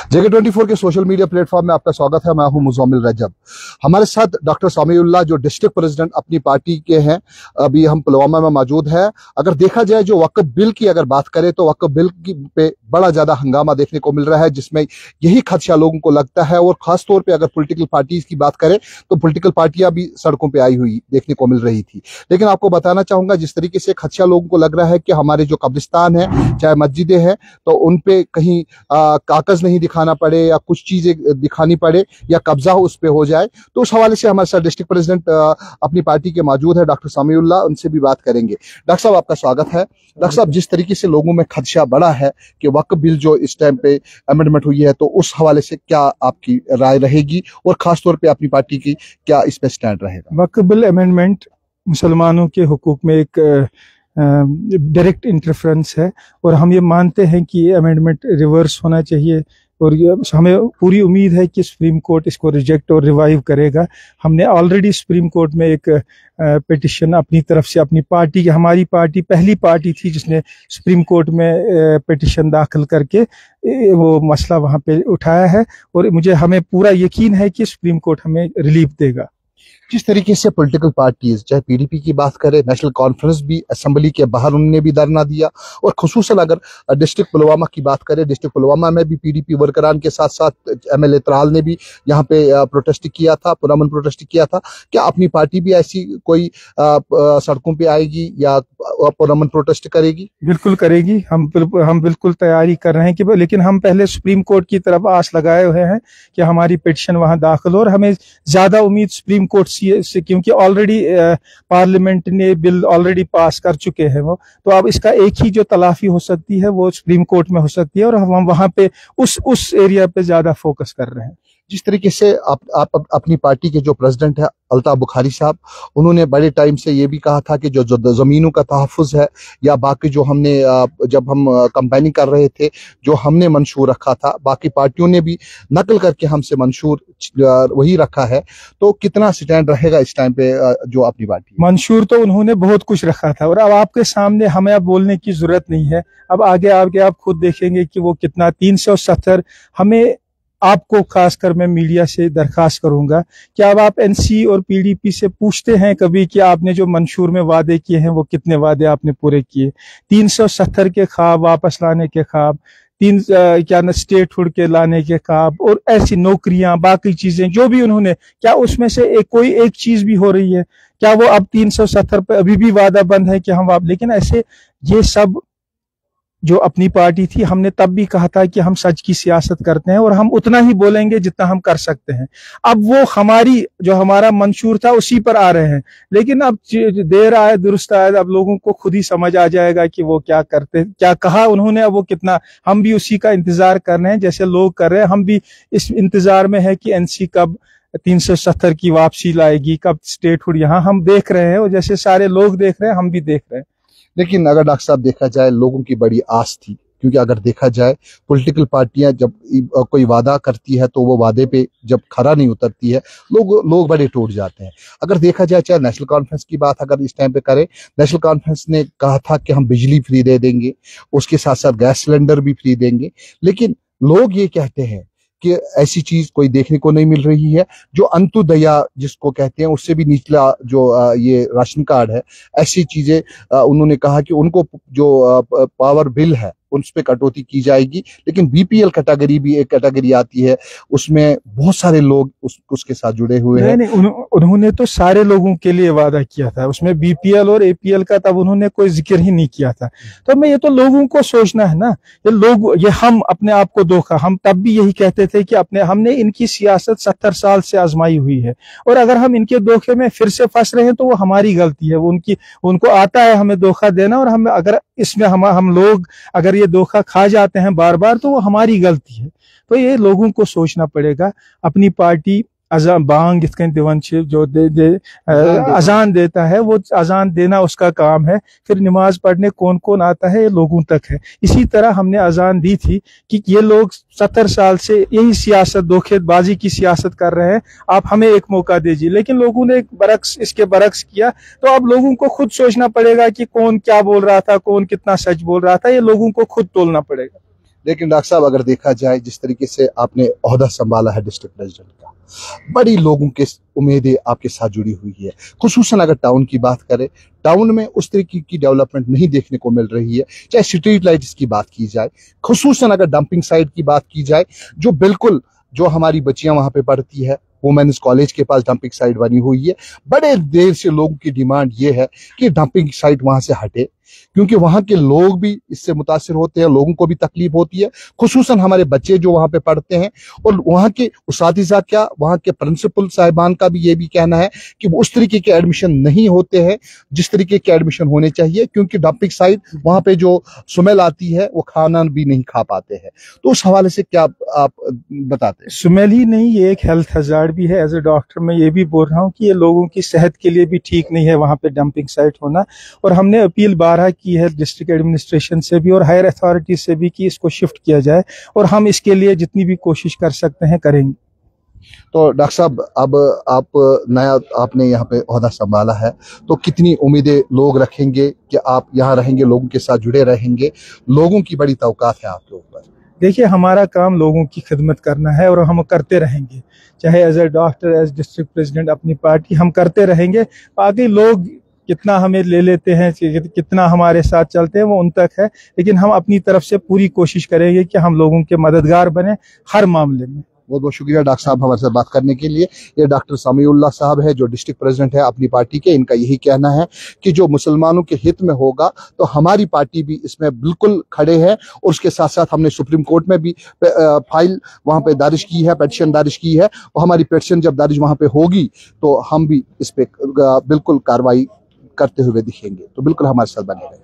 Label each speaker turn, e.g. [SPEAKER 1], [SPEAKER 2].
[SPEAKER 1] JK24 के social media platform में आपका स्वागत है। मैं हूं मुज़म्मिल रजब। हमारे साथ डॉक्टर समीउल्लाह जो डिस्ट्रिक्ट प्रेसिडेंट अपनी पार्टी के हैं, अभी हम पुलवामा में मौजूद हैं। अगर देखा जाए जो वक्फ बिल की अगर बात करें तो वक्फ बिल पे बड़ा ज्यादा हंगामा देखने को मिल रहा है, जिसमें यही खदशा लोगों को लगता है। और खासतौर पर अगर पोलिटिकल पार्टीज की बात करें तो पोलिटिकल पार्टियां भी सड़कों पर आई हुई देखने को मिल रही थी। लेकिन आपको बताना चाहूंगा, जिस तरीके से खदशा लोगों को लग रहा है कि हमारे जो कब्रिस्तान है, चाहे मस्जिदें हैं, तो उन पे कहीं कागज नहीं दिखाना पड़े या कुछ चीजें दिखानी पड़े या कब्जा उस पे हो जाए, तो उस हवाले से हमारे साथ डिस्ट्रिक्ट प्रेसिडेंट अपनी पार्टी के मौजूद है, डॉक्टर समीउल्लाह। उनसे भी बात करेंगे। डॉक्टर साहब, आपका स्वागत है। डॉक्टर साहब, जिस तरीके से लोगों में खदशा बड़ा है कि वक्फ बिल जो इस टाइम पे अमेंडमेंट हुई है, तो उस हवाले से क्या आपकी राय रहेगी और खासतौर पर अपनी पार्टी की क्या इस पे स्टैंड रहेगा?
[SPEAKER 2] वक्फ बिल अमेंडमेंट मुसलमानों के हुकूक में एक डायरेक्ट इंटरफेरेंस है और हम ये मानते हैं कि ये अमेंडमेंट रिवर्स होना चाहिए। और ये हमें पूरी उम्मीद है कि सुप्रीम कोर्ट इसको रिजेक्ट और रिवाइव करेगा। हमने ऑलरेडी सुप्रीम कोर्ट में एक पिटिशन अपनी तरफ से, अपनी पार्टी की, हमारी पार्टी पहली पार्टी थी जिसने सुप्रीम कोर्ट में पिटिशन दाखिल करके वो मसला वहाँ पे उठाया है। और हमें पूरा यकीन है कि सुप्रीम कोर्ट हमें रिलीफ देगा।
[SPEAKER 1] जिस तरीके से पॉलिटिकल पार्टीज, चाहे पीडीपी की बात करें, नेशनल कॉन्फ्रेंस भी असेंबली के बाहर उन्होंने भी धरना दिया, और खुसूसन अगर डिस्ट्रिक्ट पुलवामा की बात करें, डिस्ट्रिक्ट पुलवामा में भी पीडीपी वर्करान के साथ साथ एमएलए त्राल ने भी यहाँ पे प्रोटेस्ट किया था, पुरअमन प्रोटेस्ट किया था। क्या अपनी पार्टी भी ऐसी कोई सड़कों पे आएगी या पुरअमन प्रोटेस्ट करेगी?
[SPEAKER 2] बिल्कुल करेगी। हम बिल्कुल तैयारी कर रहे हैं कि, लेकिन हम पहले सुप्रीम कोर्ट की तरफ आस लगाए हुए हैं कि हमारी पिटिशन वहां दाखिल हो। और हमें ज्यादा उम्मीद सुप्रीम कोर्ट से, क्योंकि ऑलरेडी पार्लियामेंट ने बिल ऑलरेडी पास कर चुके हैं वो, तो अब इसका एक ही जो तलाफी हो सकती है वो सुप्रीम कोर्ट में हो सकती है। और हम वहां पे उस एरिया पे ज्यादा फोकस कर रहे हैं।
[SPEAKER 1] जिस तरीके से आप अपनी पार्टी के जो प्रेसिडेंट है अल्ताफ बुखारी साहब, उन्होंने बड़े टाइम से ये भी कहा था कि जो जमीनों का तहफ़्फ़ुज़ है या बाकी जो हमने जब हम कंपेनिंग कर रहे थे, जो हमने मंशूर रखा था, बाकी पार्टियों ने भी नकल करके हमसे मंशूर वही रखा है, तो कितना स्टैंड रहेगा इस टाइम पे जो अपनी पार्टी?
[SPEAKER 2] मंशूर तो उन्होंने बहुत कुछ रखा था, और अब आपके सामने हमें अब बोलने की जरूरत नहीं है। अब आगे आप खुद देखेंगे कि वो कितना 370। हमें आपको खासकर मैं मीडिया से दरखास्त करूंगा कि अब आप एनसी और पीडीपी से पूछते हैं कभी कि आपने जो मंशूर में वादे किए हैं वो कितने वादे आपने पूरे किए? 370 के ख्वाब वापस लाने के ख्वाब, स्टेटहुड के लाने के ख्वाब, और ऐसी नौकरियां, बाकी चीजें जो भी उन्होंने, क्या उसमें से कोई एक चीज भी हो रही है? क्या वो अब 370 पे अभी भी वादा बंद है कि हम लेकिन ऐसे ये सब जो अपनी पार्टी थी, हमने तब भी कहा था कि हम सच की सियासत करते हैं और हम उतना ही बोलेंगे जितना हम कर सकते हैं। अब वो हमारा मंशूर था उसी पर आ रहे हैं, लेकिन अब देर आए दुरुस्त आए, अब लोगों को खुद ही समझ आ जाएगा कि वो क्या करते, क्या कहा उन्होंने, अब वो कितना। हम भी उसी का इंतजार कर रहे हैं जैसे लोग कर रहे हैं। हम भी इस इंतजार में है कि एनसी कब 370 की वापसी लाएगी, कब स्टेटहुड, यहाँ हम देख रहे हैं और जैसे सारे लोग देख रहे हैं हम भी देख रहे हैं।
[SPEAKER 1] लेकिन अगर डॉक्टर साहब देखा जाए, लोगों की बड़ी आस थी, क्योंकि अगर देखा जाए पॉलिटिकल पार्टियां जब कोई वादा करती है तो वो वादे पे जब खरा नहीं उतरती है, लोग बड़े टूट जाते हैं। अगर देखा जाए, चाहे नेशनल कॉन्फ्रेंस की बात अगर इस टाइम पे करें, नेशनल कॉन्फ्रेंस ने कहा था कि हम बिजली फ्री दे देंगे, उसके साथ साथ गैस सिलेंडर भी फ्री देंगे, लेकिन लोग ये कहते हैं कि ऐसी चीज कोई देखने को नहीं मिल रही है। जो अंत्योदया जिसको कहते हैं, उससे भी निचला जो ये राशन कार्ड है, ऐसी चीजें उन्होंने कहा कि उनको जो पावर बिल है उस पे कटौती की जाएगी। लेकिन बीपीएल कैटेगरी भी एक कैटेगरी आती है, उसमें बहुत सारे लोग उसके साथ जुड़े हुए हैं।
[SPEAKER 2] उन्होंने तो सारे लोगों के लिए वादा किया था, उसमें बीपीएल और एपीएल का तब उन्होंने कोई जिक्र ही नहीं किया था। तो मैं, ये तो लोगों को सोचना है ना, ये हम अपने आप को धोखा, हम तब भी यही कहते थे कि हमने इनकी सियासत 70 साल से आजमाई हुई है, और अगर हम इनके धोखे में फिर से फंस रहे हैं तो वो हमारी गलती है। वो उनको आता है हमें धोखा देना, और हम अगर इसमें हम लोग अगर ये धोखा खा जाते हैं बार बार तो वो हमारी गलती है। तो ये लोगों को सोचना पड़ेगा। अपनी पार्टी बांग जो अजान देता है, वो अजान देना उसका काम है, फिर नमाज पढ़ने कौन कौन आता है ये लोगों तक है। इसी तरह हमने अजान दी थी कि ये लोग 70 साल से यही सियासत, धोखेबाजी की सियासत कर रहे हैं, आप हमें एक मौका दीजिए। लेकिन लोगों ने इसके बरक्स किया। तो अब लोगों को खुद सोचना पड़ेगा कि कौन क्या बोल रहा था, कौन कितना सच बोल रहा था, ये लोगों को खुद तोलना पड़ेगा।
[SPEAKER 1] लेकिन डॉक्टर साहब अगर देखा जाए जिस तरीके से आपने ओहदा संभाला है डिस्ट्रिक्ट प्रेसिडेंट का, बड़ी लोगों के उम्मीदें आपके साथ जुड़ी हुई है। खुसूसन अगर टाउन की बात करें, टाउन में उस तरीके की डेवलपमेंट नहीं देखने को मिल रही है, चाहे स्ट्रीट लाइट्स की बात की जाए, खुसूसन अगर डंपिंग साइट की बात की जाए, जो बिल्कुल जो हमारी बच्चियां वहां पे पढ़ती है, वुमेन्स कॉलेज के पास डंपिंग साइट बनी हुई है। बड़े देर से लोगों की डिमांड ये है कि डंपिंग साइट वहां से हटे, क्योंकि वहां के लोग भी इससे मुतासिर होते हैं, लोगों को भी तकलीफ होती है, खुसूसन हमारे बच्चे जो वहां पे पढ़ते हैं। और वहां के उस्तादिज़ा क्या, वहां के प्रिंसिपल साहिबान का भी ये भी कहना है कि वो उस तरीके के एडमिशन नहीं होते हैं जिस तरीके के एडमिशन होने चाहिए, क्योंकि डंपिंग साइट वहां पे जो स्मेल आती है वो खाना भी नहीं खा पाते हैं। तो उस हवाले से क्या आप बताते हैं?
[SPEAKER 2] स्मेल ही नहीं, ये एक हेल्थ हजार्ड भी है। एज ए डॉक्टर मैं ये भी बोल रहा हूँ कि ये लोगों की सेहत के लिए भी ठीक नहीं है वहाँ पे डंपिंग साइट होना। और हमने अपील बारहा की है डिस्ट्रिक्ट एडमिनिस्ट्रेशन से भी और हायर अथॉरिटी से भी कि इसको शिफ्ट किया जाए, और हम इसके लिए जितनी भी कोशिश कर सकते हैं करेंगे।
[SPEAKER 1] तो डॉक्टर साहब, अब आप नया आपने यहाँ पे ओहदा संभाला है, तो कितनी उम्मीदें लोग रखेंगे कि आप यहाँ रहेंगे, लोगों के साथ जुड़े रहेंगे? लोगों की बड़ी तवक्कात है आपके ऊपर।
[SPEAKER 2] देखिए, हमारा काम लोगों की खिदमत करना है और हम करते रहेंगे, चाहे as a doctor, as district president अपनी पार्टी हम करते रहेंगे। बाकी लोग कितना हमें ले लेते हैं, कितना हमारे साथ चलते हैं, वो उन तक है, लेकिन हम अपनी तरफ से पूरी कोशिश करेंगे कि हम लोगों के मददगार बने हर मामले में।
[SPEAKER 1] बहुत बहुत शुक्रिया डॉक्टर साहब हमारे साथ बात करने के लिए। ये डॉक्टर समीउल्लाह साहब है जो डिस्ट्रिक्ट प्रेसिडेंट है अपनी पार्टी के। इनका यही कहना है कि जो मुसलमानों के हित में होगा तो हमारी पार्टी भी इसमें बिल्कुल खड़े हैं। और उसके साथ साथ हमने सुप्रीम कोर्ट में भी फाइल वहां पे दारिश की है, पेटिशन दारिश की है, और हमारी पेटिशन जब दारिश वहां पे होगी तो हम भी इस पे बिल्कुल कार्रवाई करते हुए दिखेंगे। तो बिल्कुल हमारे साथ बने रहें।